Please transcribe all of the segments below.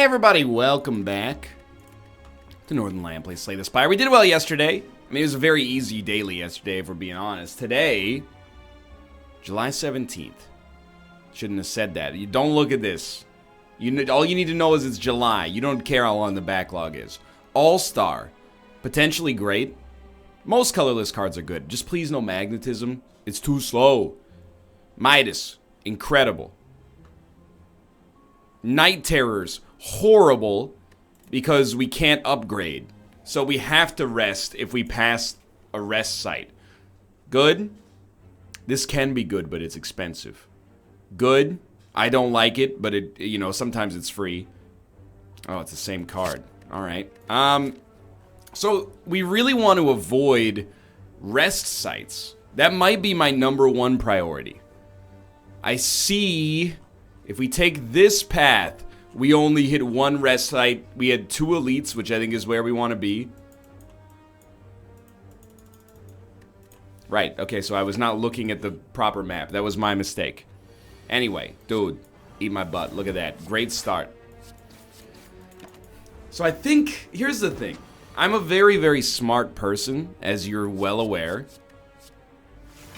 Hey everybody, welcome back to Northernlion plays Slay the Spire. We did well yesterday. I mean, it was a very easy daily yesterday, if we're being honest. Today, July 17th. Shouldn't have said that. You don't look at this. All you need to know is it's July. You don't care how long the backlog is. All-Star. Potentially great. Most colorless cards are good. Just please no magnetism. It's too slow. Midas. Incredible. Night Terrors. Horrible. Because we can't upgrade. So we have to rest if we pass a rest site. Good. This can be good, but it's expensive. Good. I don't like it, but it, you know, sometimes it's free. Oh, it's the same card. All right. So we really want to avoid rest sites. That might be my #1 priority. I see if we take this path, we only hit one rest site. We had 2 elites, which I think is where we want to be. Right, okay, so I was not looking at the proper map. That was my mistake. Anyway, dude, eat my butt. Look at that. Great start. So I think, here's the thing. I'm a very, very smart person, as you're well aware.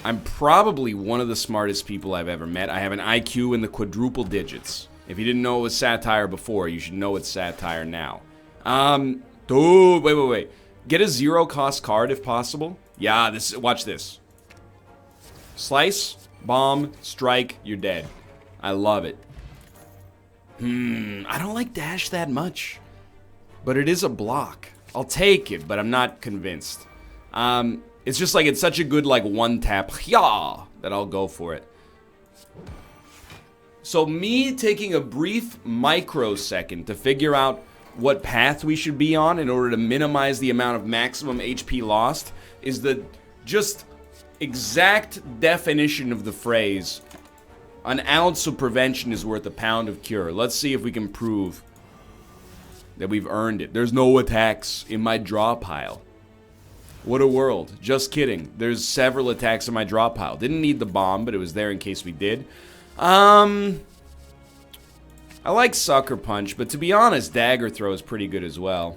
I'm probably one of the smartest people I've ever met. I have an IQ in the quadruple digits. If you didn't know it was satire before, you should know it's satire now. Dude, wait. Get a 0-cost card if possible. Yeah, watch this. Slice, bomb, strike, you're dead. I love it. I don't like dash that much. But it is a block. I'll take it, but I'm not convinced. It's just like, it's such a good, like, one-tap, yeah, that I'll go for it. So me taking a brief microsecond to figure out what path we should be on in order to minimize the amount of maximum HP lost is the just exact definition of the phrase, an ounce of prevention is worth a pound of cure. Let's see if we can prove that we've earned it. There's no attacks in my draw pile. What a world. Just kidding. There's several attacks in my draw pile. Didn't need the bomb, but it was there in case we did. I like Sucker Punch, but to be honest, Dagger Throw is pretty good as well.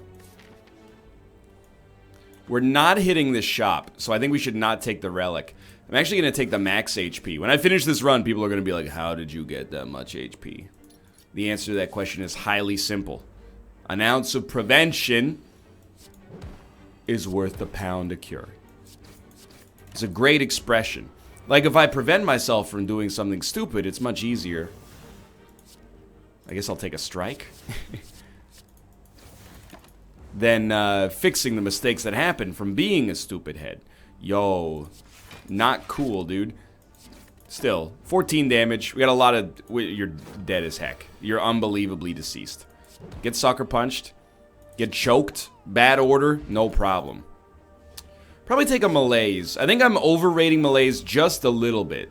We're not hitting this shop, so I think we should not take the relic. I'm actually going to take the max HP. When I finish this run, people are going to be like, how did you get that much HP? The answer to that question is highly simple. An ounce of prevention is worth a pound of cure. It's a great expression. Like, if I prevent myself from doing something stupid, it's much easier. I guess I'll take a strike. Than fixing the mistakes that happen from being a stupid head. Yo, not cool, dude. Still, 14 damage. We got a lot of... You're dead as heck. You're unbelievably deceased. Get sucker punched. Get choked. Bad order. No problem. Probably take a malaise. I think I'm overrating malaise just a little bit.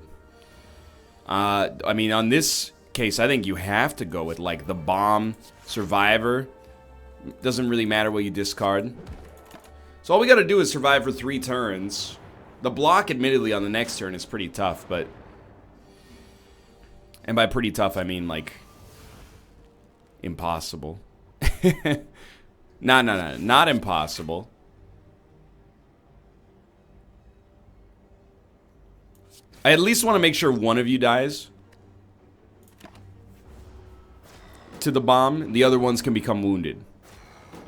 I mean, on this case, I think you have to go with, like, the bomb, survivor. Doesn't really matter what you discard. So all we gotta do is survive for 3 turns. The block, admittedly, on the next turn is pretty tough, but... And by pretty tough, I mean, like... impossible. No, not impossible. I at least want to make sure one of you dies to the bomb. The other ones can become wounded.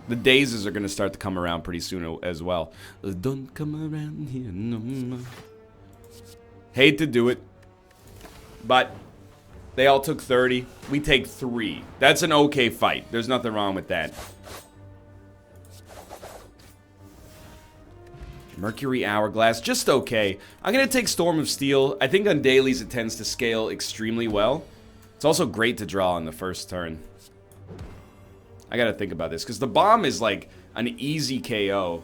The dazes are going to start to come around pretty soon as well. Don't come around here no more. Hate to do it, but they all took 30. We take 3. That's an okay fight. There's nothing wrong with that. Mercury Hourglass, just okay. I'm going to take Storm of Steel. I think on dailies it tends to scale extremely well. It's also great to draw on the first turn. I got to think about this, because the bomb is like an easy KO.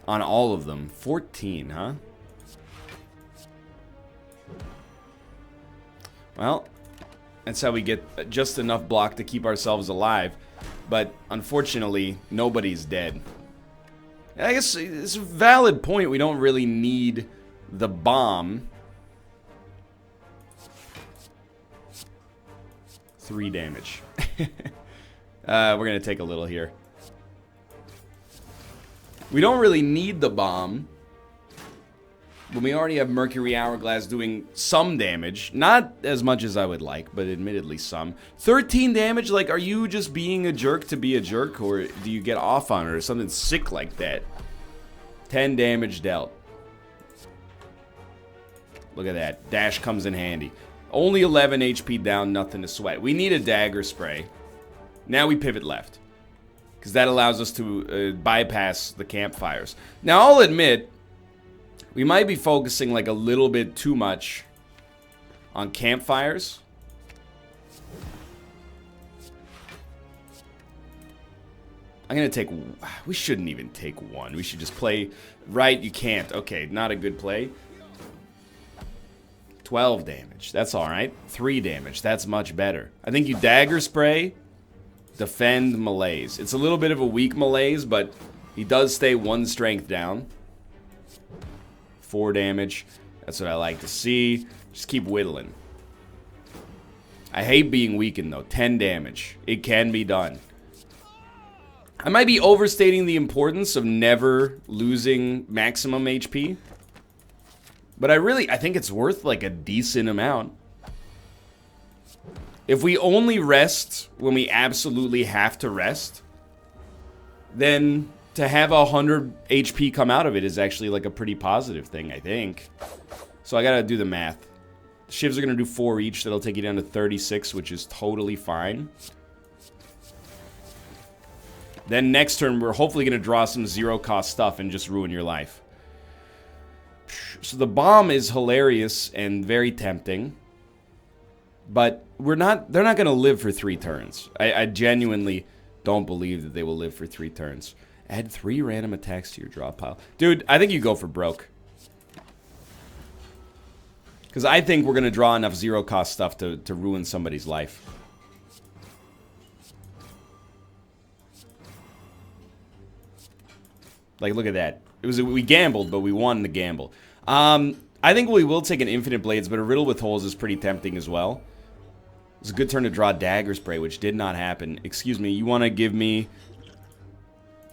On all of them. 14, huh? Well, that's how we get just enough block to keep ourselves alive. But, unfortunately, nobody's dead. I guess it's a valid point. We don't really need the bomb. 3 damage. We're going to take a little here. We don't really need the bomb. But we already have Mercury Hourglass doing some damage. Not as much as I would like, but admittedly some. 13 damage? Like, are you just being a jerk to be a jerk? Or do you get off on it or something sick like that? 10 damage dealt. Look at that. Dash comes in handy. Only 11 HP down, nothing to sweat. We need a dagger spray. Now we pivot left. Because that allows us to bypass the campfires. Now, I'll admit, we might be focusing like a little bit too much on campfires. I'm going to take... We shouldn't even take one. We should just play... Right, you can't. Okay, not a good play. 12 damage. That's alright. 3 damage. That's much better. I think you dagger spray, defend malaise. It's a little bit of a weak malaise, but he does stay 1 strength down. 4 damage. That's what I like to see. Just keep whittling. I hate being weakened, though. 10 damage. It can be done. I might be overstating the importance of never losing maximum HP. But I think it's worth, like, a decent amount. If we only rest when we absolutely have to rest, then to have 100 HP come out of it is actually like a pretty positive thing, I think. So I gotta do the math. Shivs are gonna do 4 each. That'll take you down to 36, which is totally fine. Then next turn, we're hopefully gonna draw some zero-cost stuff and just ruin your life. So the bomb is hilarious and very tempting. But they're not gonna live for 3 turns. I genuinely don't believe that they will live for 3 turns. Add 3 random attacks to your draw pile. Dude, I think you go for broke. Because I think we're going to draw enough zero-cost stuff to ruin somebody's life. Like, look at that. We gambled, but we won the gamble. I think we will take an Infinite Blades, but a Riddle with Holes is pretty tempting as well. It's a good turn to draw Dagger Spray, which did not happen. Excuse me, you want to give me...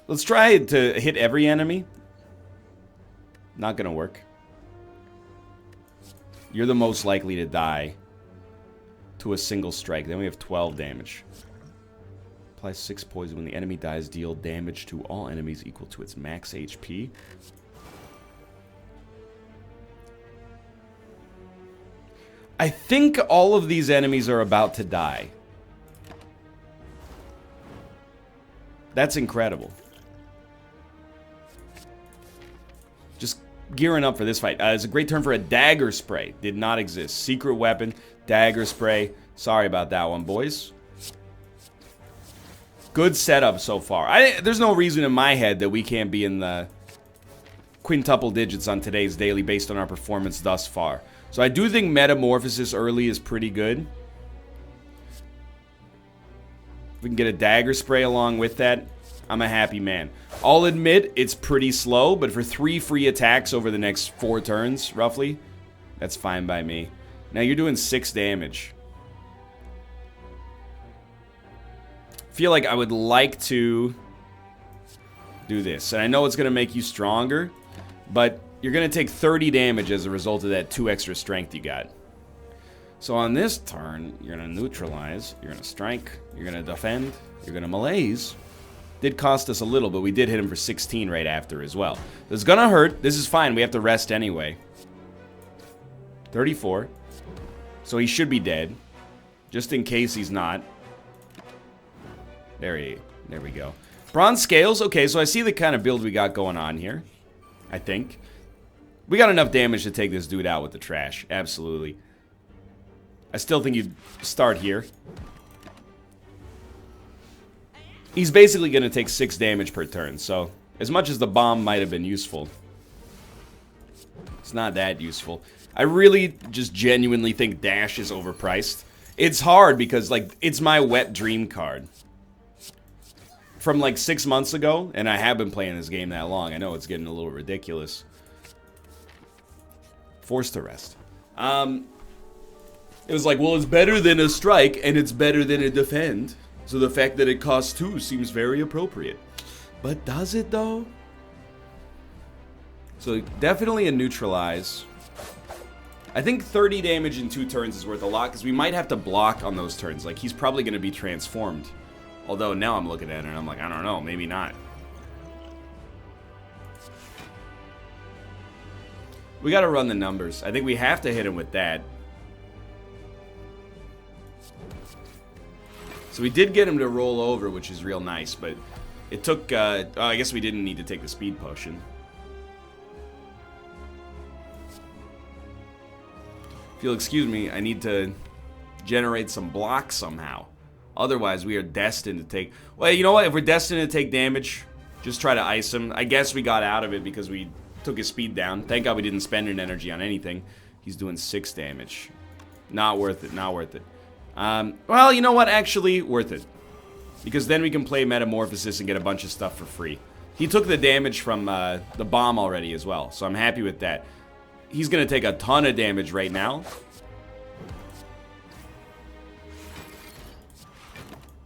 Let's try to hit every enemy. Not gonna work. You're the most likely to die to a single strike. Then we have 12 damage. Apply 6 poison when the enemy dies. Deal damage to all enemies equal to its max HP. I think all of these enemies are about to die. That's incredible. Just gearing up for this fight. It's a great turn for a dagger spray. Did not exist. Secret weapon, dagger spray. Sorry about that one, boys. Good setup so far. There's no reason in my head that we can't be in the quintuple digits on today's daily based on our performance thus far. So I do think Metamorphosis early is pretty good. If we can get a dagger spray along with that, I'm a happy man. I'll admit it's pretty slow, but for 3 free attacks over the next 4 turns, roughly, that's fine by me. Now you're doing 6 damage. Feel like I would like to do this. And I know it's going to make you stronger, but you're going to take 30 damage as a result of that 2 extra strength you got. So on this turn, you're going to neutralize, you're going to strike, you're going to defend, you're going to malaise. Did cost us a little, but we did hit him for 16 right after as well. It's going to hurt. This is fine. We have to rest anyway. 34. So he should be dead. Just in case he's not. There we go. Bronze scales. Okay, so I see the kind of build we got going on here. I think. We got enough damage to take this dude out with the trash. Absolutely. I still think you'd start here. He's basically going to take 6 damage per turn, so as much as the bomb might have been useful, it's not that useful. I really just genuinely think Dash is overpriced. It's hard because, like, it's my wet dream card. From, like, 6 months ago, and I have been playing this game that long. I know it's getting a little ridiculous. Forced to rest. It was like, well, it's better than a strike, and it's better than a defend. So the fact that it costs 2 seems very appropriate. But does it, though? So definitely a neutralize. I think 30 damage in 2 turns is worth a lot, because we might have to block on those turns. Like, he's probably going to be transformed. Although, now I'm looking at it, and I'm like, I don't know, maybe not. We got to run the numbers. I think we have to hit him with that. So we did get him to roll over, which is real nice, but it took, oh, I guess we didn't need to take the speed potion. If you'll excuse me, I need to generate some blocks somehow. Otherwise, we are destined to take... Well, you know what? If we're destined to take damage, just try to ice him. I guess we got out of it because we took his speed down. Thank God we didn't spend an energy on anything. He's doing 6 damage. Not worth it, not worth it. Well, you know what? Actually, worth it. Because then we can play Metamorphosis and get a bunch of stuff for free. He took the damage from the bomb already as well, so I'm happy with that. He's going to take a ton of damage right now.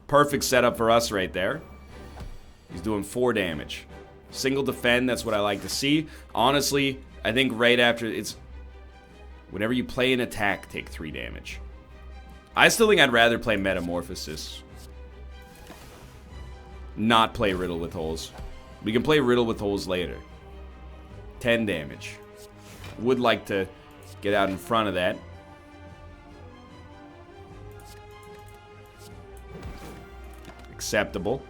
Perfect setup for us right there. He's doing 4 damage. Single defend, that's what I like to see. Honestly, I think right after it's... Whenever you play an attack, take 3 damage. I still think I'd rather play Metamorphosis. Not play Riddle with Holes. We can play Riddle with Holes later. 10 damage. Would like to get out in front of that. Acceptable.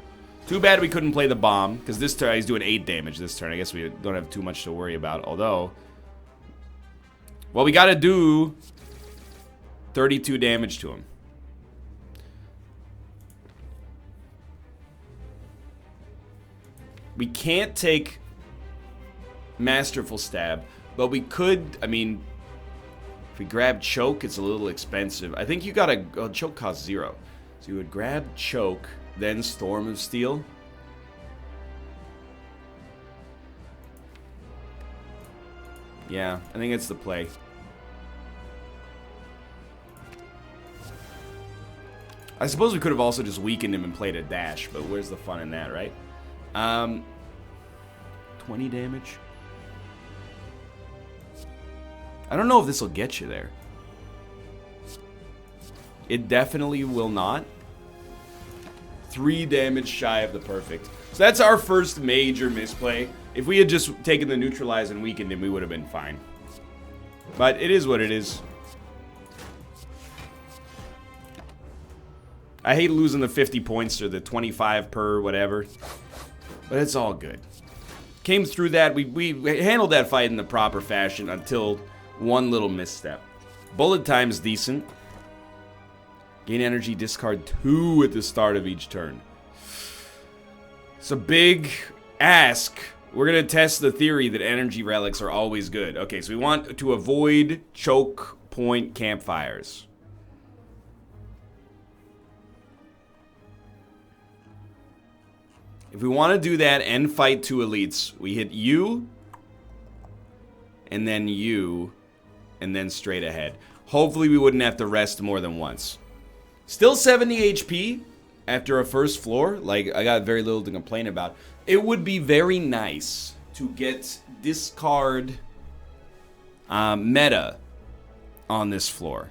Too bad we couldn't play the bomb, because this turn he's doing 8 damage this turn. I guess we don't have too much to worry about, although... Well, we gotta do 32 damage to him. We can't take Masterful Stab, but we could, I mean, if we grab Choke, it's a little expensive. I think you gotta, oh, Choke costs 0. So you would grab Choke, then Storm of Steel. Yeah, I think it's the play. I suppose we could have also just weakened him and played a dash, but where's the fun in that, right? 20 damage. I don't know if this will get you there. It definitely will not. 3 damage shy of the perfect. So that's our first major misplay. If we had just taken the neutralize and weakened him, we would have been fine. But it is what it is. I hate losing the 50 points or the 25 per whatever. But it's all good. Came through that. We handled that fight in the proper fashion until one little misstep. Bullet time's decent. Gain energy, discard 2 at the start of each turn. It's a big ask. We're going to test the theory that energy relics are always good. Okay, so we want to avoid choke point campfires. If we want to do that and fight 2 elites, we hit you, and then straight ahead. Hopefully we wouldn't have to rest more than once. Still 70 HP after a first floor. Like, I got very little to complain about. It would be very nice to get discard meta on this floor.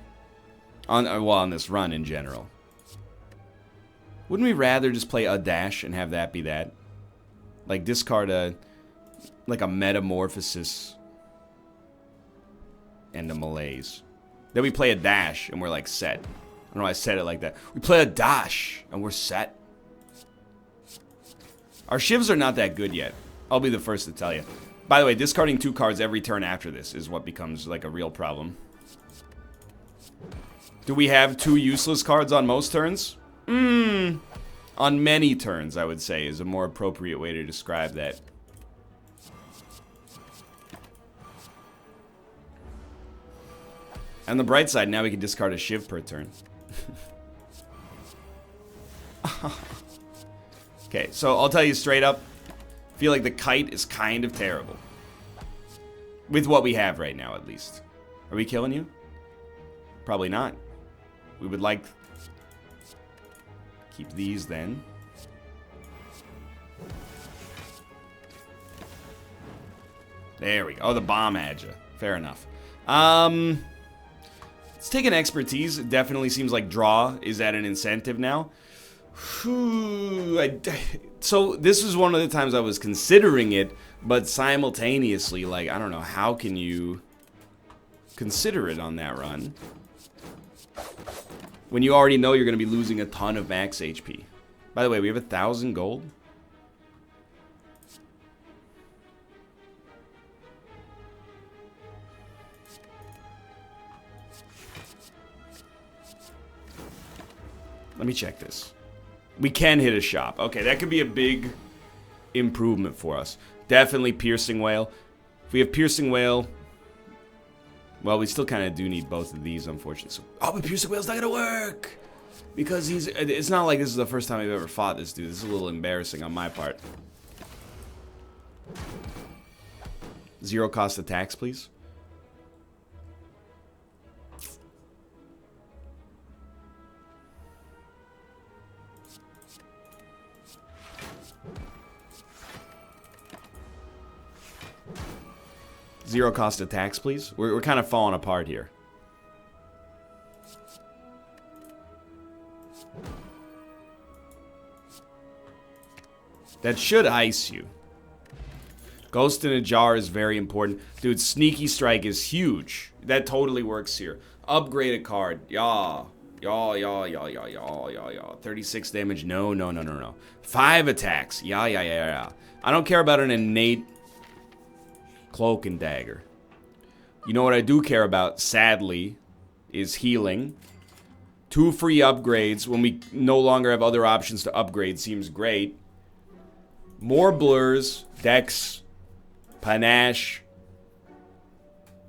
On this run in general. Wouldn't we rather just play a dash and have that be that? Like, discard like a Metamorphosis and a Malaise. Then we play a dash and we're like set. I don't know why I said it like that. We play a dash and we're set. Our shivs are not that good yet. I'll be the first to tell you. By the way, discarding 2 cards every turn after this is what becomes like a real problem. Do we have 2 useless cards on most turns? On many turns, I would say, is a more appropriate way to describe that. On the bright side, now we can discard a shiv per turn. Okay, so I'll tell you straight up, I feel like the kite is kind of terrible. With what we have right now, at least. Are we killing you? Probably not. We would like... Keep these then. There we go. Oh, the bomb had you. Fair enough. Let's take an expertise. It definitely seems like draw is at an incentive now. So this was one of the times I was considering it, but simultaneously, like, I don't know, how can you consider it on that run when you already know you're going to be losing a ton of max HP? By the way, we have 1,000 gold. Let me check this. We can hit a shop. Okay, that could be a big improvement for us. Definitely Piercing Whale. If we have Piercing Whale... Well, we still kind of do need both of these, unfortunately. So, oh, but Piercing Whale's not going to work! Because he's... It's not like this is the first time I've ever fought this dude. This is a little embarrassing on my part. 0 cost attacks, please. Zero cost attacks, please. We're kind of falling apart here. That should ice you. Ghost in a jar is very important. Dude, Sneaky Strike is huge. That totally works here. Upgrade a card. Yaw. Yaw, yaw, yaw, yaw, yaw, yaw, yaw. 36 damage. No, no, no, no, no. 5 attacks. Yeah, yeah, yeah, yeah. I don't care about an innate Cloak and Dagger. You know what I do care about, sadly, is healing. 2 free upgrades when we no longer have other options to upgrade seems great. More blurs, Dex, Panache.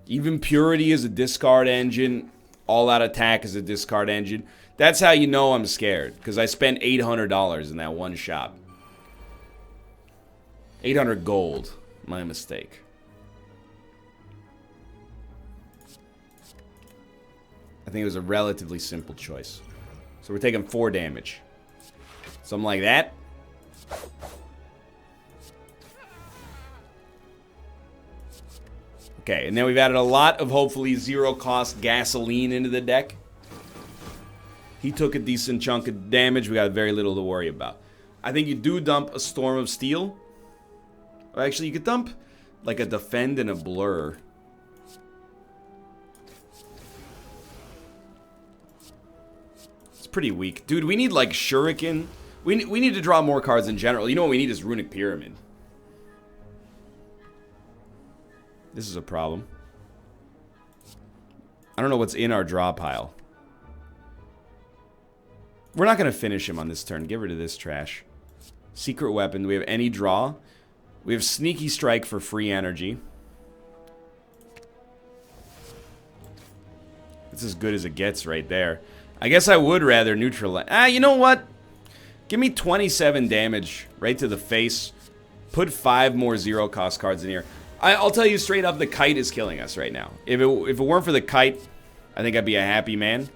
Even Purity is a discard engine. All Out Attack is a discard engine. That's how you know I'm scared, because I spent $800 in that one shop. 800 gold. My mistake. I think it was a relatively simple choice. So we're taking 4 damage. Something like that. Okay, and then we've added a lot of hopefully 0 cost gasoline into the deck. He took a decent chunk of damage. We got very little to worry about. I think you do dump a Storm of Steel. Or actually, you could dump like a Defend and a Blur. Pretty weak. Dude, we need like Shuriken. We need to draw more cards in general. You know what we need is Runic Pyramid. This is a problem. I don't know what's in our draw pile. We're not going to finish him on this turn. Get rid of this trash. Secret Weapon. Do we have any draw? We have Sneaky Strike for free energy. It's as good as it gets right there. I guess I would rather neutralize. You know what? Give me 27 damage right to the face. Put 5 more 0 cost cards in here. I'll tell you straight up, the kite is killing us right now. If it weren't for the kite, I think I'd be a happy man.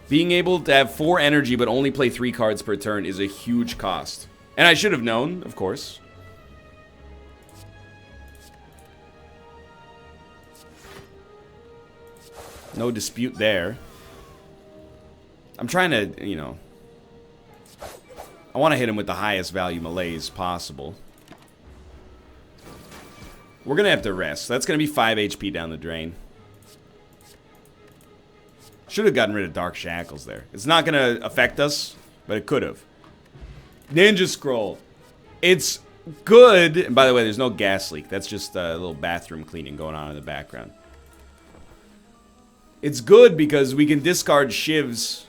Being able to have 4 energy but only play 3 cards per turn is a huge cost. And I should have known, of course. No dispute there. I'm trying to, you know... I want to hit him with the highest value melees possible. We're going to have to rest. That's going to be 5 HP down the drain. Should have gotten rid of Dark Shackles there. It's not going to affect us, but it could have. Ninja Scroll. It's good. And by the way, there's no gas leak. That's just a little bathroom cleaning going on in the background. It's good because we can discard shivs.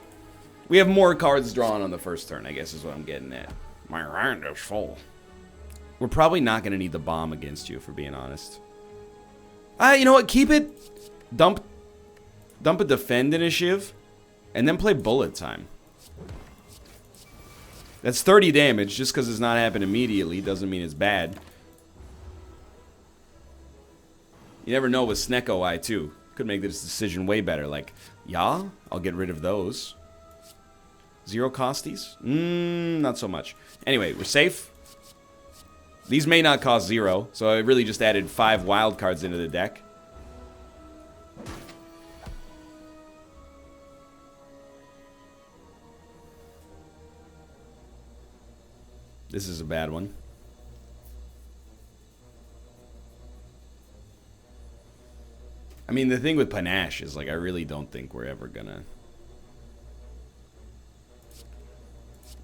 We have more cards drawn on the first turn, I guess is what I'm getting at. My hand is full. We're probably not going to need the bomb against you, if we're being honest. You know what? Keep it. Dump a Defend in a shiv, and then play Bullet Time. That's 30 damage. Just because it's not happening immediately doesn't mean it's bad. You never know with Snecko Eye, too. Could make this decision way better. Like, yeah, I'll get rid of those. 0 costies? Not so much. Anyway, we're safe. These may not cost 0, so I really just added 5 wild cards into the deck. This is a bad one. I mean, the thing with Panache is, like, I really don't think we're ever gonna...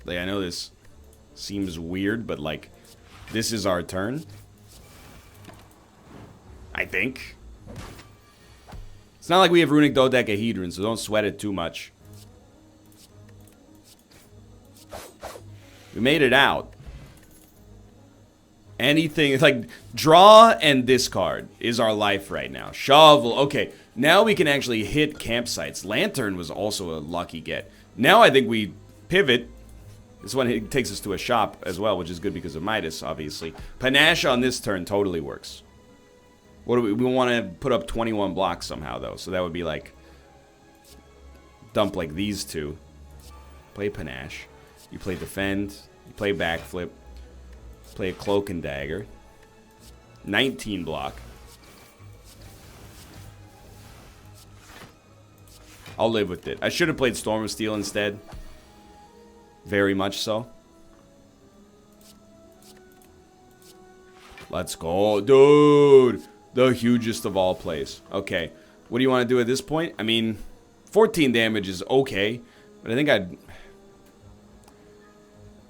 Like, I know this seems weird, but, like, this is our turn. I think. It's not like we have Runic Dodecahedron, so don't sweat it too much. We made it out. Anything, like, draw and discard is our life right now. Shovel, okay. Now we can actually hit campsites. Lantern was also a lucky get. Now I think we pivot. This one takes us to a shop as well, which is good because of Midas, obviously. Panache on this turn totally works. What do we want to put up 21 blocks somehow, though. So that would be like, dump like these two. Play Panache. You play Defend. You play Backflip. Play a Cloak and Dagger. 19 block. I'll live with it. I should have played Storm of Steel instead. Very much so. Let's go. Dude! The hugest of all plays. Okay. What do you want to do at this point? I mean, 14 damage is okay. But I think I'd...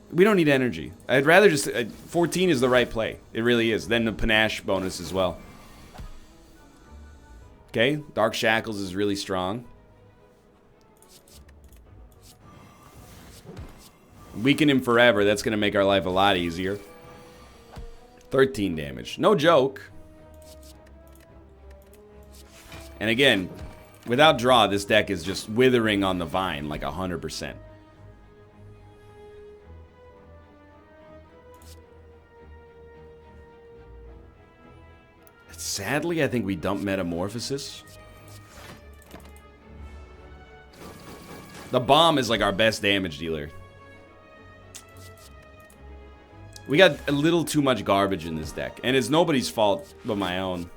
We don't need energy. I'd rather just... 14 is the right play. It really is. Then the Panache bonus as well. Okay. Dark Shackles is really strong. Weaken him forever. That's going to make our life a lot easier. 13 damage. No joke. And again, without draw, this deck is just withering on the vine like 100%. Sadly, I think we dump Metamorphosis. The bomb is like our best damage dealer. We got a little too much garbage in this deck. And it's nobody's fault but my own.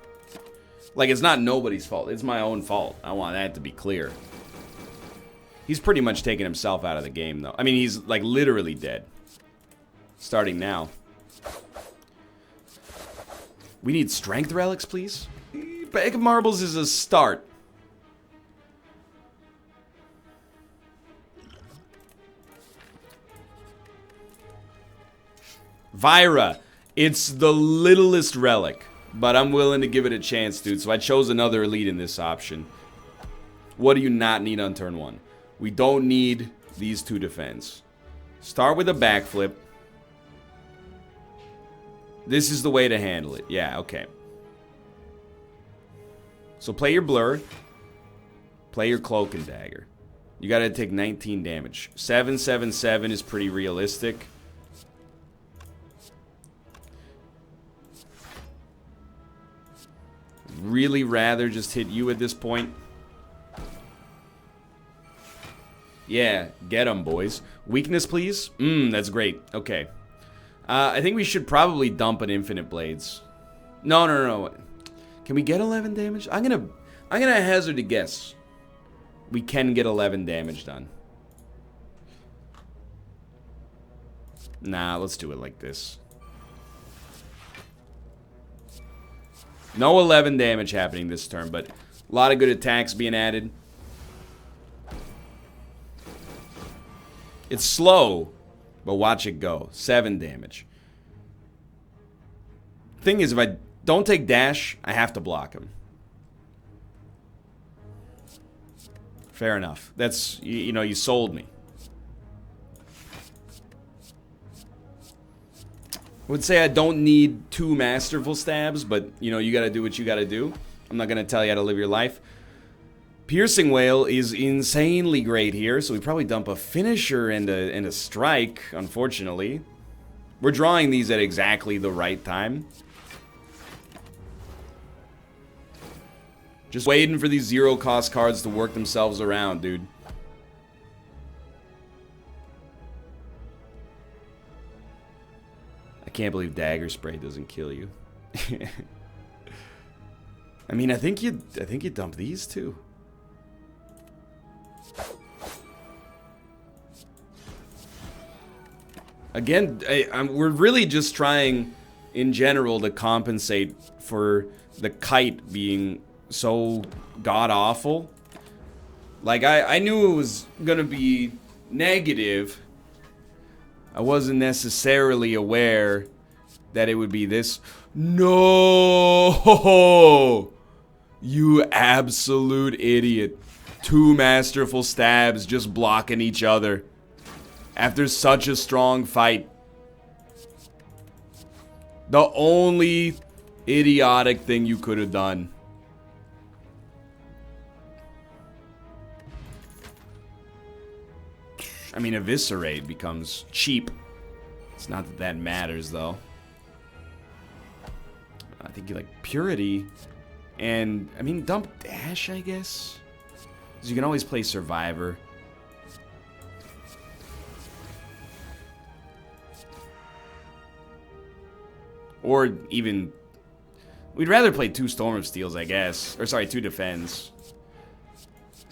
Like, it's not nobody's fault. It's my own fault. I want that to be clear. He's pretty much taken himself out of the game, though. I mean, he's, like, literally dead. Starting now. We need Strength Relics, please. Bag of Marbles is a start. Vira. It's the littlest relic, but I'm willing to give it a chance, dude. So I chose another elite in this option. What do you not need on turn 1? We don't need these 2 defense. Start with a backflip. This is the way to handle it. Yeah, okay. So play your Blur. Play your Cloak and Dagger. You gotta take 19 damage. 777 is pretty realistic. Really rather just hit you at this point. Yeah, get them, boys. Weakness, please. That's great. Okay. I think we should probably dump an Infinite Blades. No. Can we get 11 damage? I'm gonna hazard a guess. We can get 11 damage done. Nah, let's do it like this. No 11 damage happening this turn, but a lot of good attacks being added. It's slow, but watch it go. 7 damage. Thing is, if I don't take dash, I have to block him. Fair enough. That's, you know, you sold me. I would say I don't need 2 masterful stabs, but, you know, you gotta do what you gotta do. I'm not gonna tell you how to live your life. Piercing Wail is insanely great here, so we probably dump a finisher and a strike, unfortunately. We're drawing these at exactly the right time. Just waiting for these 0-cost cards to work themselves around, dude. I can't believe Dagger Spray doesn't kill you. I mean, I think you dump these too. Again, we're really just trying, in general, to compensate for the kite being so god-awful. Like, I knew it was gonna be negative. I wasn't necessarily aware that it would be this. No! You absolute idiot. 2 masterful stabs just blocking each other. After such a strong fight. The only idiotic thing you could have done. I mean, Eviscerate becomes cheap. It's not that that matters, though. I think you like Purity. And, I mean, dump Dash, I guess? Because you can always play Survivor. Or even... We'd rather play 2 Storm of Steels, I guess. Or, sorry, 2 Defends.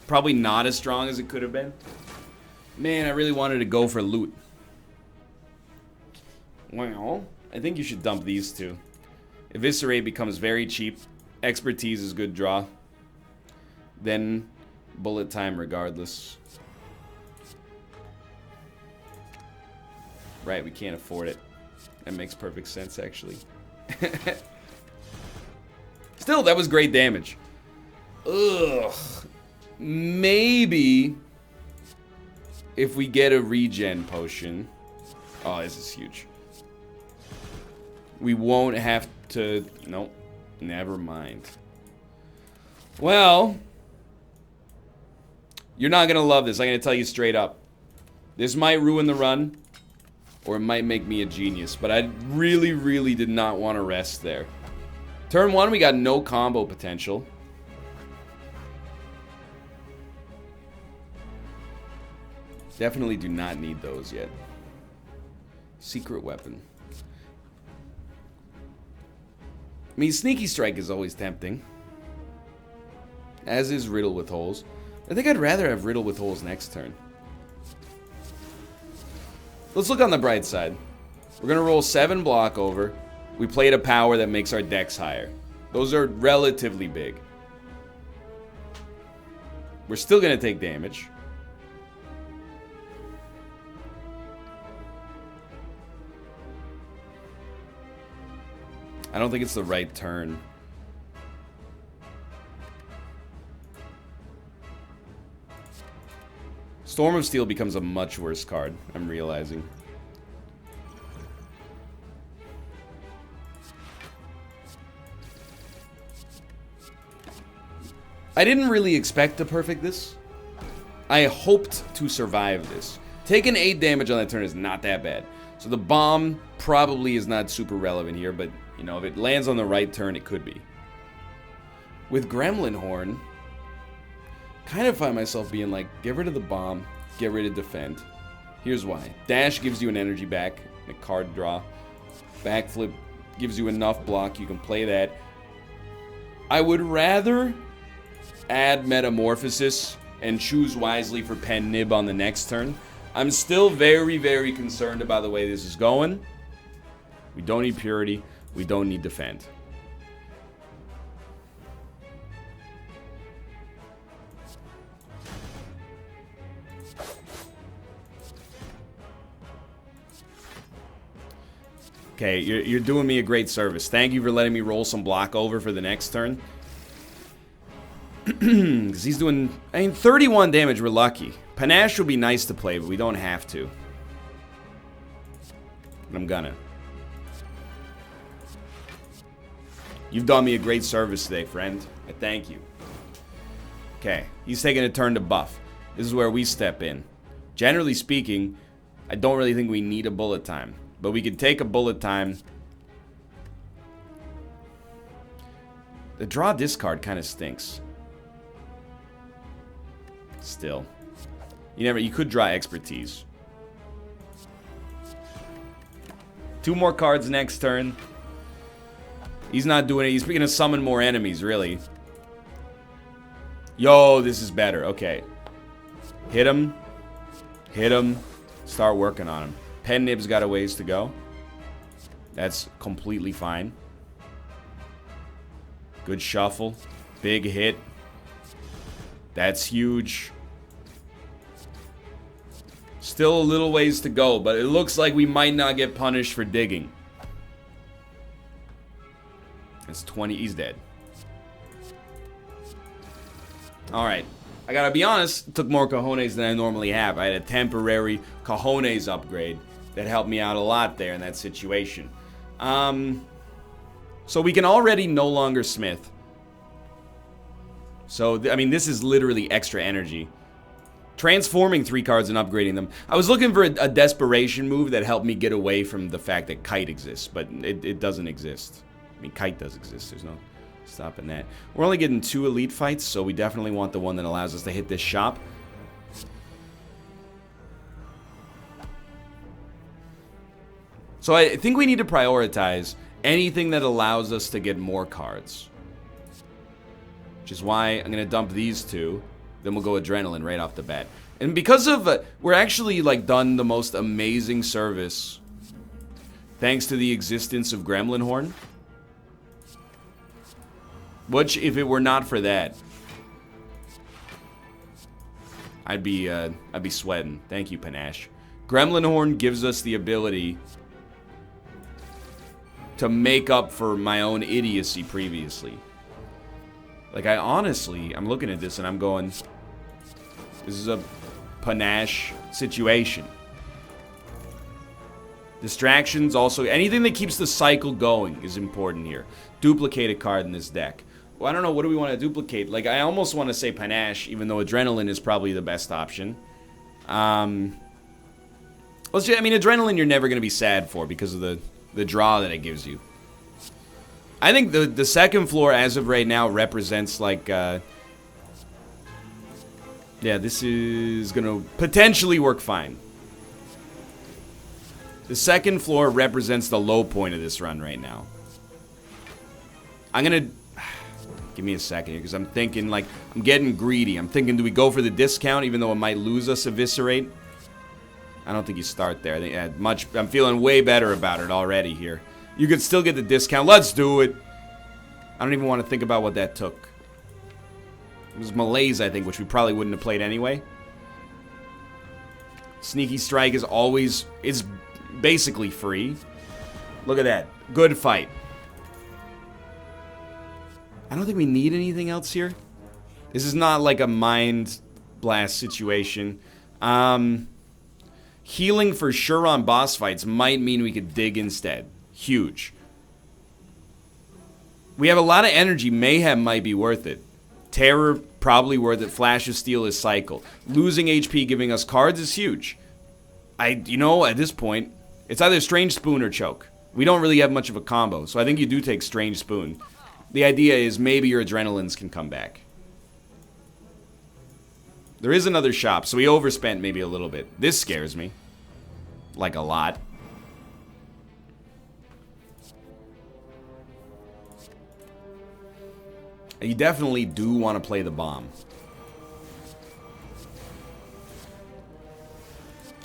Probably not as strong as it could have been. Man, I really wanted to go for loot. Well, I think you should dump these 2. Eviscerate becomes very cheap. Expertise is good draw. Then bullet time regardless. Right, we can't afford it. That makes perfect sense, actually. Still, that was great damage. Ugh. Maybe if we get a regen potion. Oh, this is huge. We won't have to... Nope. Never mind. Well, you're not gonna love this. I'm gonna tell you straight up. This might ruin the run, or it might make me a genius, but I really, really did not want to rest there. Turn 1, we got no combo potential. Definitely do not need those yet. Secret weapon. I mean, Sneaky Strike is always tempting. As is Riddle with Holes. I think I'd rather have Riddle with Holes next turn. Let's look on the bright side. We're going to roll 7 block over. We played a power that makes our decks higher. Those are relatively big. We're still going to take damage. I don't think it's the right turn. Storm of Steel becomes a much worse card, I'm realizing. I didn't really expect to perfect this. I hoped to survive this. Taking 8 damage on that turn is not that bad. So the bomb probably is not super relevant here, but, you know, if it lands on the right turn, it could be. With Gremlin Horn, kind of find myself being like, get rid of the bomb, get rid of defend. Here's why. Dash gives you an energy back, a card draw. Backflip gives you enough block, you can play that. I would rather add Metamorphosis and choose wisely for Pen Nib on the next turn. I'm still very, very concerned about the way this is going. We don't need Purity. We don't need Defend. Okay, you're doing me a great service. Thank you for letting me roll some block over for the next turn. Because he's doing, I mean, 31 damage, we're lucky. Panache would be nice to play, but we don't have to. But I'm gonna. You've done me a great service today, friend. I thank you. Okay, he's taking a turn to buff. This is where we step in. Generally speaking, I don't really think we need a bullet time. But we could take a bullet time. The draw discard kind of stinks. Still. You could draw expertise. 2 more cards next turn. He's not doing it. He's going to summon more enemies, really. Yo, this is better. Okay. Hit him. Hit him. Start working on him. Pen Nib's got a ways to go. That's completely fine. Good shuffle. Big hit. That's huge. Still a little ways to go, but it looks like we might not get punished for digging. It's 20. He's dead. Alright. I gotta be honest, it took more cojones than I normally have. I had a temporary cojones upgrade that helped me out a lot there in that situation. So we can already no longer smith. So, I mean, this is literally extra energy. Transforming 3 cards and upgrading them. I was looking for a desperation move that helped me get away from the fact that Kite exists, but it doesn't exist. I mean, Kite does exist. There's no stopping that. We're only getting 2 elite fights, so we definitely want the one that allows us to hit this shop. So I think we need to prioritize anything that allows us to get more cards. Which is why I'm going to dump these 2. Then we'll go Adrenaline right off the bat. And because of, we're actually like done the most amazing service thanks to the existence of Gremlin Horn. Which, if it were not for that, I'd be sweating. Thank you, Panache. Gremlin Horn gives us the ability to make up for my own idiocy previously. Like, I'm looking at this and I'm going, this is a Panache situation. Distractions also, anything that keeps the cycle going is important here. Duplicate a card in this deck. Well, I don't know, what do we want to duplicate? Like, I almost want to say Panache, even though Adrenaline is probably the best option. Adrenaline you're never going to be sad for because of the draw that it gives you. I think the second floor, as of right now, represents, like, yeah, this is going to potentially work fine. The second floor represents the low point of this run right now. I'm going to... Give me a second here, because I'm thinking, like, I'm getting greedy. I'm thinking, do we go for the discount, even though it might lose us Eviscerate? I don't think you start there. I think I'm feeling way better about it already here. You could still get the discount. Let's do it. I don't even want to think about what that took. It was Malaise, I think, which we probably wouldn't have played anyway. Sneaky Strike is basically free. Look at that. Good fight. I don't think we need anything else here. This is not like a Mind Blast situation. Healing for sure on boss fights might mean we could dig instead. Huge. We have a lot of energy. Mayhem might be worth it. Terror, probably worth it. Flash of Steel is cycle. Losing HP giving us cards is huge. At this point, it's either Strange Spoon or Choke. We don't really have much of a combo, so I think you do take Strange Spoon. The idea is maybe your Adrenalines can come back. There is another shop, so we overspent maybe a little bit. This scares me. Like a lot. You definitely do want to play the bomb.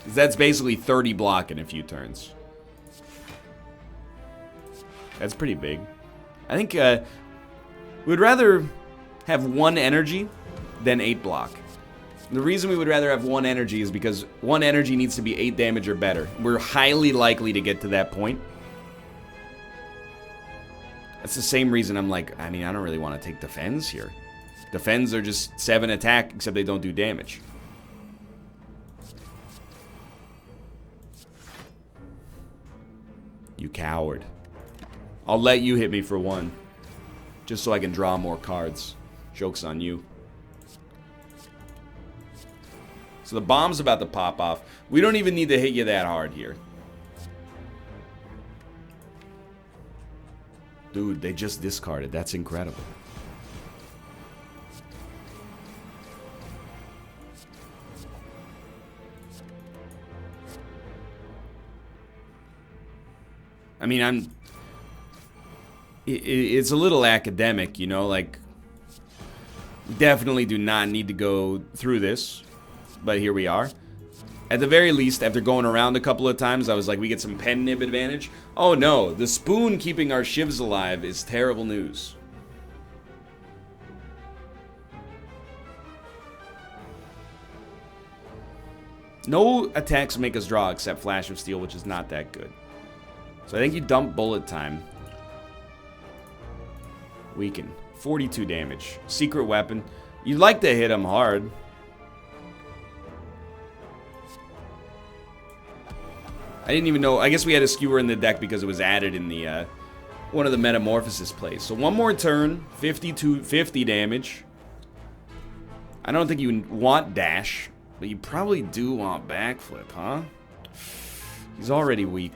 That's basically 30 block in a few turns. That's pretty big. I think we'd rather have 1 energy than 8 block. The reason we would rather have 1 energy is because 1 energy needs to be 8 damage or better. We're highly likely to get to that point. That's the same reason I'm like, I don't really want to take Defends here. Defends are just 7 attack, except they don't do damage. You coward. I'll let you hit me for 1. Just so I can draw more cards. Joke's on you. So the bomb's about to pop off. We don't even need to hit you that hard here. Dude, they just discarded. That's incredible. I mean, it's a little academic, you know, like, definitely do not need to go through this, but here we are. At the very least, after going around a couple of times, I was like, we get some pen nib advantage. Oh no, the spoon keeping our shivs alive is terrible news. No attacks make us draw except Flash of Steel, which is not that good. So I think you dump Bullet Time. Weaken. 42 damage. Secret Weapon. You'd like to hit him hard. I didn't even know. I guess we had a skewer in the deck because it was added in the one of the Metamorphosis plays. So one more turn. 50 damage. I don't think you want Dash. But you probably do want Backflip, huh? He's already weak.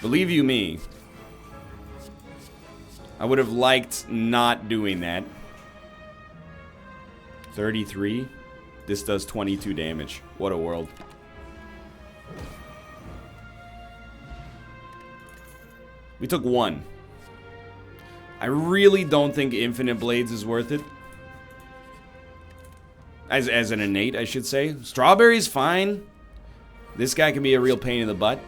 Believe you me, I would have liked not doing that. 33. This does 22 damage. What a world. We took 1. I really don't think Infinite Blades is worth it. As an innate, I should say. Strawberry's fine. This guy can be a real pain in the butt.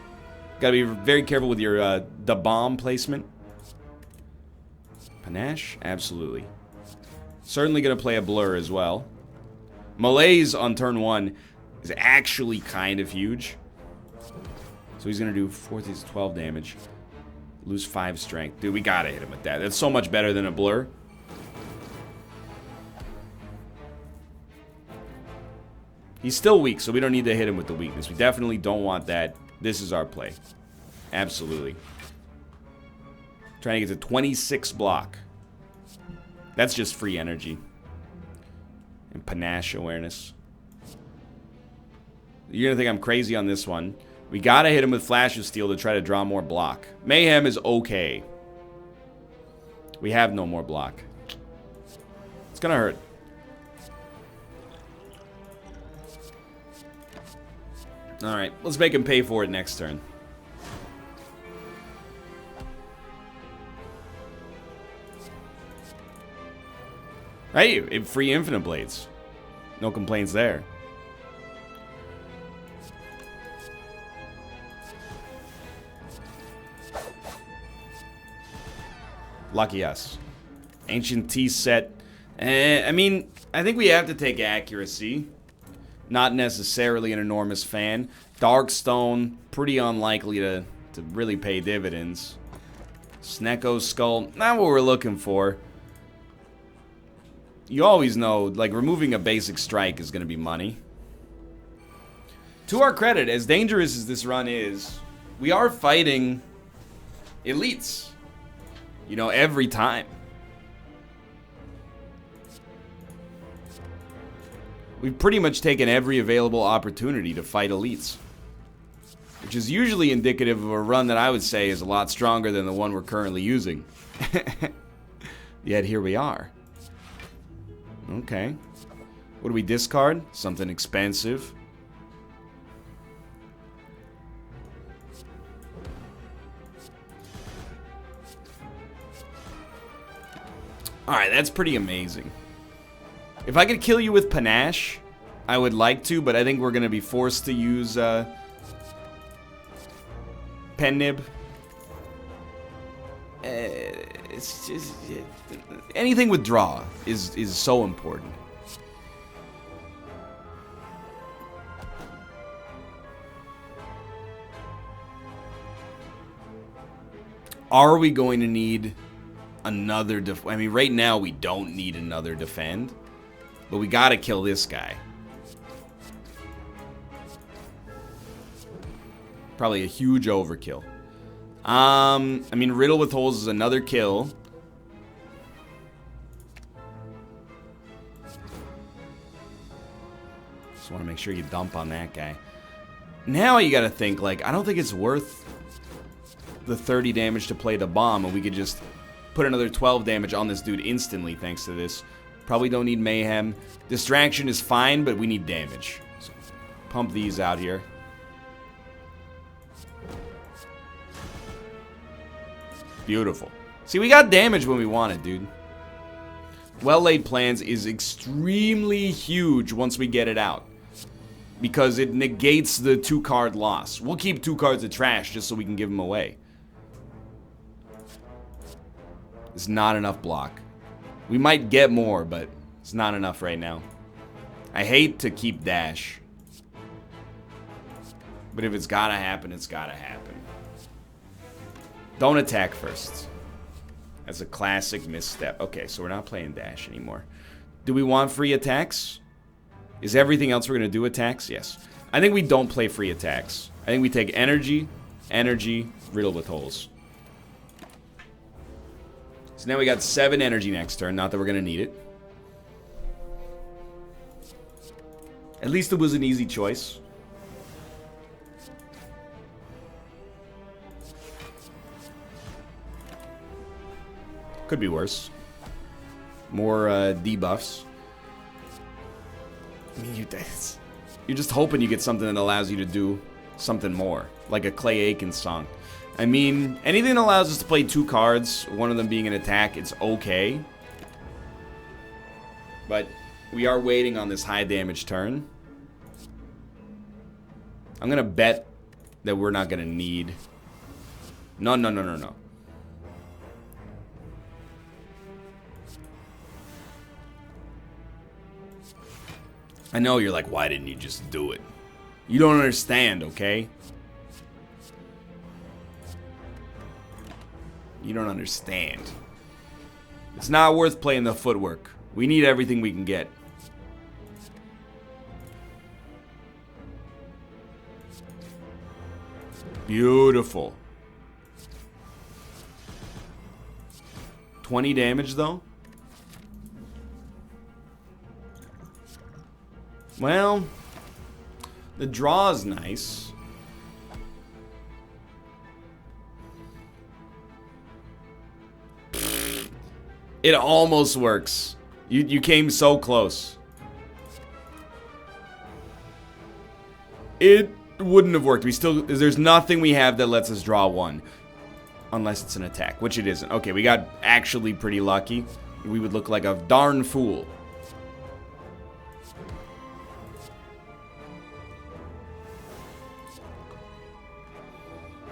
Gotta be very careful with your the bomb placement. Panache? Absolutely. Certainly gonna play a Blur as well. Malaise on turn 1 is actually kind of huge. So he's gonna do 12 damage. Lose 5 strength. Dude, we gotta hit him with that. That's so much better than a Blur. He's still weak, so we don't need to hit him with the weakness. We definitely don't want that. This is our play. Absolutely. Trying to get to 26 block. That's just free energy. And panache awareness. You're gonna think I'm crazy on this one. We gotta hit him with Flash of Steel to try to draw more block. Mayhem is okay. We have no more block. It's gonna hurt. Alright, let's make him pay for it next turn. Hey, free Infinite Blades. No complaints there. Lucky us. Ancient Tea set. I mean, I think we have to take accuracy. Not necessarily an enormous fan. Darkstone, pretty unlikely to really pay dividends. Snecko's Skull, not what we're looking for. You always know, like, removing a basic strike is going to be money. To our credit, as dangerous as this run is, we are fighting elites. You know, every time. We've pretty much taken every available opportunity to fight elites. Which is usually indicative of a run that I would say is a lot stronger than the one we're currently using. Yet here we are. Okay. What do we discard? Something expensive. Alright, that's pretty amazing. If I could kill you with Panache, I would like to, but I think we're going to be forced to use Pen Nib. It's just, anything with draw is so important. Are we going to need another I mean, right now we don't need another defend, but we gotta kill this guy. Probably a huge overkill. I mean, Riddle with Holes is another kill. Just want to make sure you dump on that guy. Now you gotta think, like, I don't think it's worth the 30 damage to play the bomb, and we could just put another 12 damage on this dude instantly thanks to this. Probably don't need mayhem. Distraction is fine, but we need damage. So pump these out here. Beautiful. See, we got damage when we wanted, dude. Well-laid plans is extremely huge once we get it out, because it negates the 2-card loss. We'll keep 2 cards of trash just so we can give them away. It's not enough block. We might get more, but it's not enough right now. I hate to keep dash, but if it's gotta happen, it's gotta happen. Don't attack first. That's a classic misstep. Okay, so we're not playing dash anymore. Do we want free attacks? Is everything else we're going to do attacks? Yes. I think we don't play free attacks. I think we take energy, riddle with holes. So now we got 7 energy next turn. Not that we're going to need it. At least it was an easy choice. Could be worse. More debuffs. I mean, you're just hoping you get something that allows you to do something more. Like a Clay Aiken song. I mean, anything that allows us to play 2 cards, one of them being an attack, it's okay. But we are waiting on this high damage turn. I'm going to bet that we're not going to need... No. I know you're like, why didn't you just do it? You don't understand, okay? You don't understand. It's not worth playing the footwork. We need everything we can get. Beautiful. 20 damage, though? Well, the draw is nice. It almost works. You came so close. It wouldn't have worked. There's nothing we have that lets us draw 1. Unless it's an attack, which it isn't. Okay, we got actually pretty lucky. We would look like a darn fool.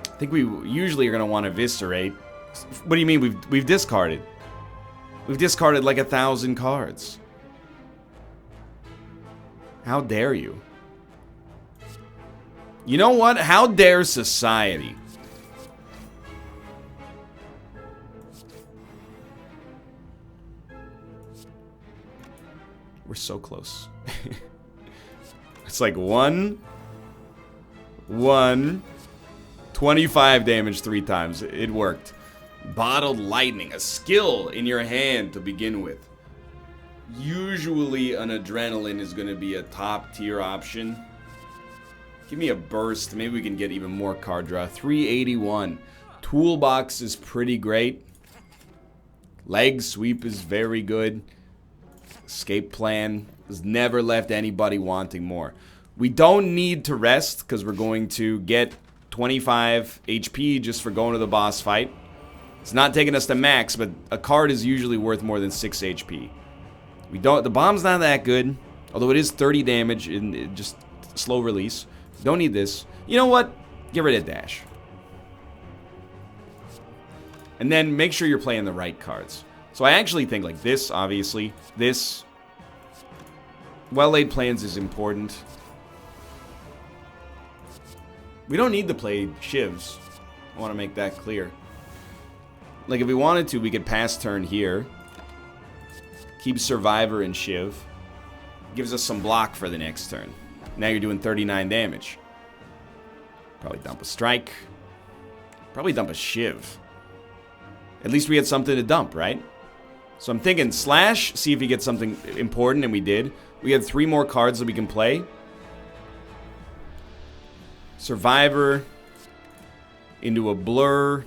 I think we usually are going to want to eviscerate. What do you mean? We've discarded. We've discarded like 1,000 cards. How dare you? You know what? How dare society? We're so close. It's like 1, 25 damage 3 times. It worked. Bottled lightning, a skill in your hand to begin with. Usually an adrenaline is going to be a top tier option. Give me a burst. Maybe we can get even more card draw. 381. Toolbox is pretty great. Leg sweep is very good. Escape plan has never left anybody wanting more. We don't need to rest because we're going to get 25 HP just for going to the boss fight. It's not taking us to max, but a card is usually worth more than 6 HP. The bomb's not that good, although it is 30 damage in just slow release. Don't need this. You know what? Get rid of dash. And then make sure you're playing the right cards. So I actually think like this, obviously. This. Well-laid plans is important. We don't need to play shivs. I want to make that clear. Like if we wanted to, we could pass turn here. Keep Survivor and Shiv. Gives us some block for the next turn. Now you're doing 39 damage. Probably dump a strike. Probably dump a Shiv. At least we had something to dump, right? So I'm thinking slash, see if he gets something important, and we did. We had 3 more cards that we can play. Survivor. Into a blur.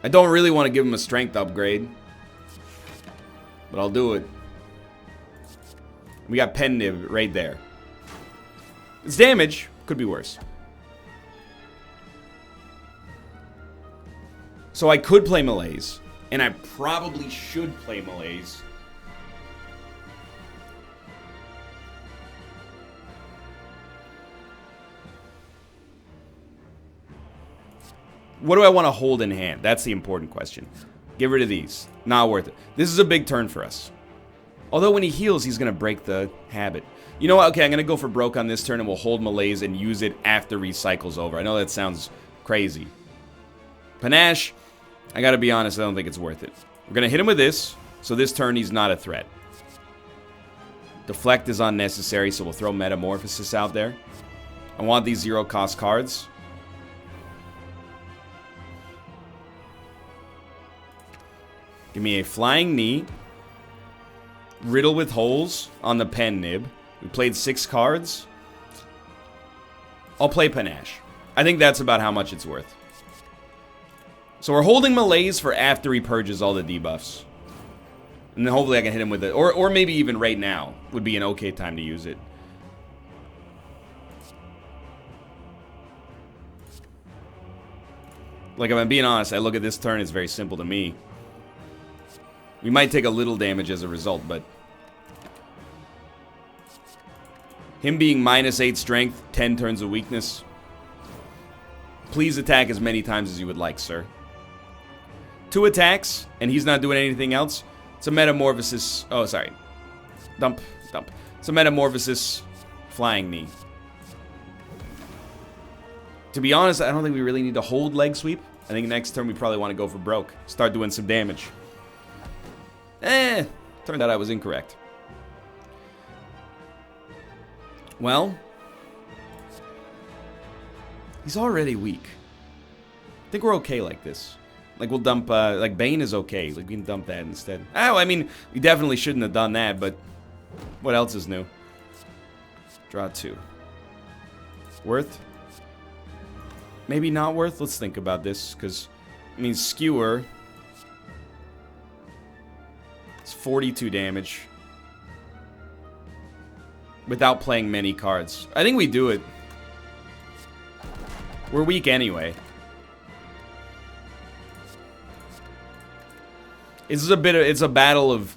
I don't really want to give him a strength upgrade, but I'll do it. We got Pen Nib right there. It's damage. Could be worse. So I could play Malaise, and I probably should play Malaise. What do I want to hold in hand? That's the important question. Get rid of these. Not worth it. This is a big turn for us. Although when he heals, he's going to break the habit. You know what? Okay, I'm going to go for broke on this turn, and we'll hold Malaise and use it after recycle's over. I know that sounds crazy. Panache, I got to be honest, I don't think it's worth it. We're going to hit him with this, so this turn he's not a threat. Deflect is unnecessary, so we'll throw Metamorphosis out there. I want these zero-cost cards. Give me a Flying Knee. Riddle with Holes on the Pen Nib. We played 6 cards. I'll play Panache. I think that's about how much it's worth. So we're holding Malaise for after he purges all the debuffs. And then hopefully I can hit him with it. Or maybe even right now would be an okay time to use it. Like, if I'm being honest, I look at this turn, it's very simple to me. We might take a little damage as a result, but... him being -8 strength, 10 turns of weakness. Please attack as many times as you would like, sir. 2 attacks, and he's not doing anything else. It's a Metamorphosis... oh, sorry. Dump. It's a Metamorphosis Flying Knee. To be honest, I don't think we really need to hold Leg Sweep. I think next turn we probably want to go for broke. Start doing some damage. Turned out I was incorrect. Well, he's already weak. I think we're okay like this. Like, we'll dump, like, Bane is okay. Like, we can dump that instead. Oh, I mean, we definitely shouldn't have done that, but what else is new? Draw 2. Worth? Maybe not worth? Let's think about this, because, I mean, Skewer... it's 42 damage. Without playing many cards. I think we do it. We're weak anyway. It's a battle of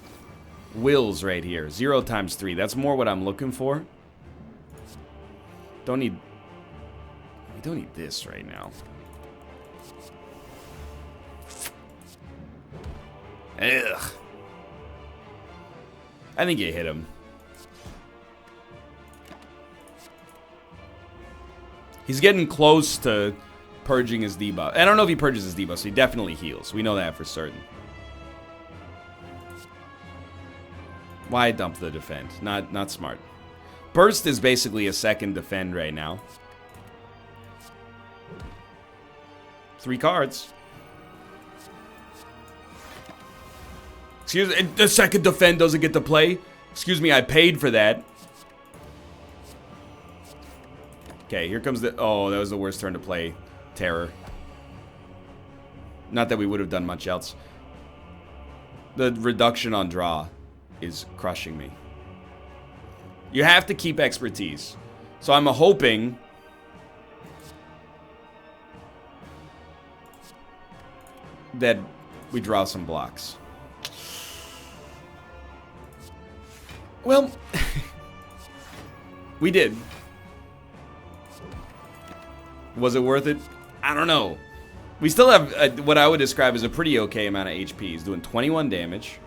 wills right here. 0 times 3. That's more what I'm looking for. We don't need this right now. Ugh. I think you hit him. He's getting close to purging his debuff. I don't know if he purges his debuff, so he definitely heals. We know that for certain. Why dump the defend? Not smart. Burst is basically a second defend right now. 3 cards. Excuse me, the second defend doesn't get to play. Excuse me, I paid for that. Okay, here comes the... oh, that was the worst turn to play Terror. Not that we would have done much else. The reduction on draw is crushing me. You have to keep expertise. So I'm hoping... that we draw some blocks. Well... we did. Was it worth it? I don't know. We still have what I would describe as a pretty okay amount of HP. He's doing 21 damage.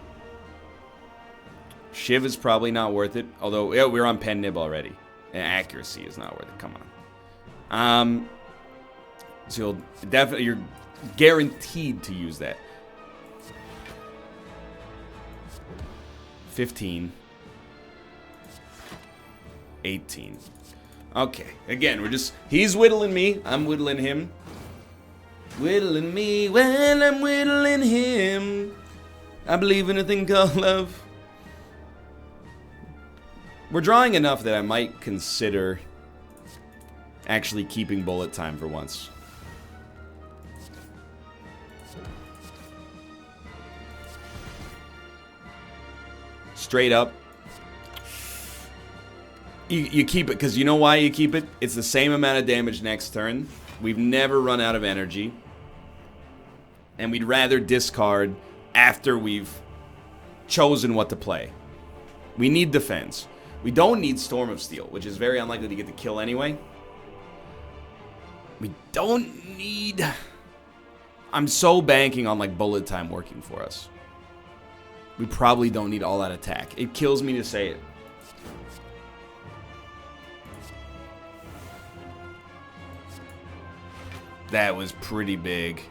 Shiv is probably not worth it. Although, yeah, we're on Pen Nib already. And accuracy is not worth it. Come on. So you'll definitely... you're guaranteed to use that. 15. 18. Okay. Again, we're just... he's whittling me. I'm whittling him. Whittling me when I'm whittling him. I believe in a thing called love. We're drawing enough that I might consider actually keeping bullet time for once. straight up, you keep it, because you know why you keep it? It's the same amount of damage next turn. We've never run out of energy. And we'd rather discard after we've chosen what to play. We need defense. We don't need Storm of Steel, which is very unlikely to get the kill anyway. We don't need... I'm so banking on like bullet time working for us. We probably don't need all that attack. It kills me to say it. That was pretty big.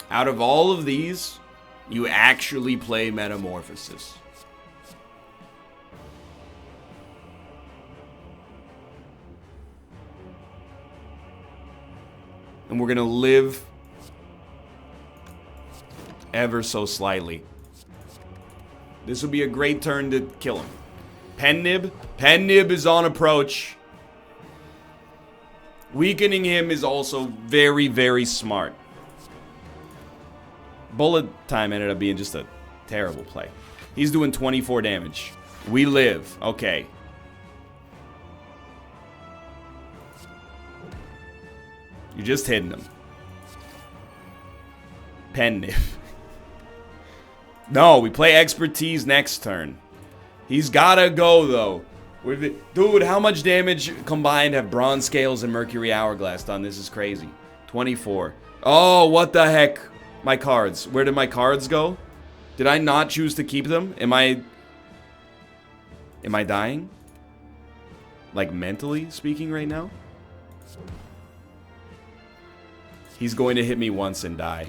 Out of all of these, you actually play Metamorphosis. And we're going to live ever so slightly. This would be a great turn to kill him. Pen Nib. Pen Nib is on approach. Weakening him is also very, very smart. Bullet time ended up being just a terrible play. He's doing 24 damage. We live. Okay. You're just hitting him. Pen Nib. No, we play Expertise next turn. He's gotta go, though. Dude, how much damage combined have Bronze Scales and Mercury Hourglass done? This is crazy. 24. Oh, what the heck? My cards. Where did my cards go? Did I not choose to keep them? Am I dying? Like, mentally speaking right now? He's going to hit me once and die.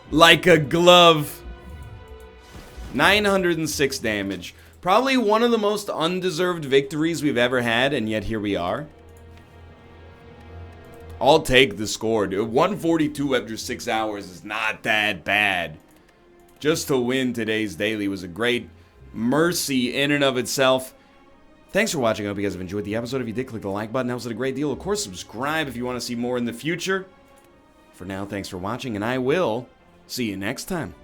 Like a glove. 906 damage. Probably one of the most undeserved victories we've ever had, and yet here we are. I'll take the score, dude. 142 after 6 hours is not that bad. Just to win today's daily was a great mercy in and of itself. Thanks for watching. I hope you guys have enjoyed the episode. If you did, click the like button. That was a great deal. Of course, subscribe if you want to see more in the future. For now, thanks for watching, and I will see you next time.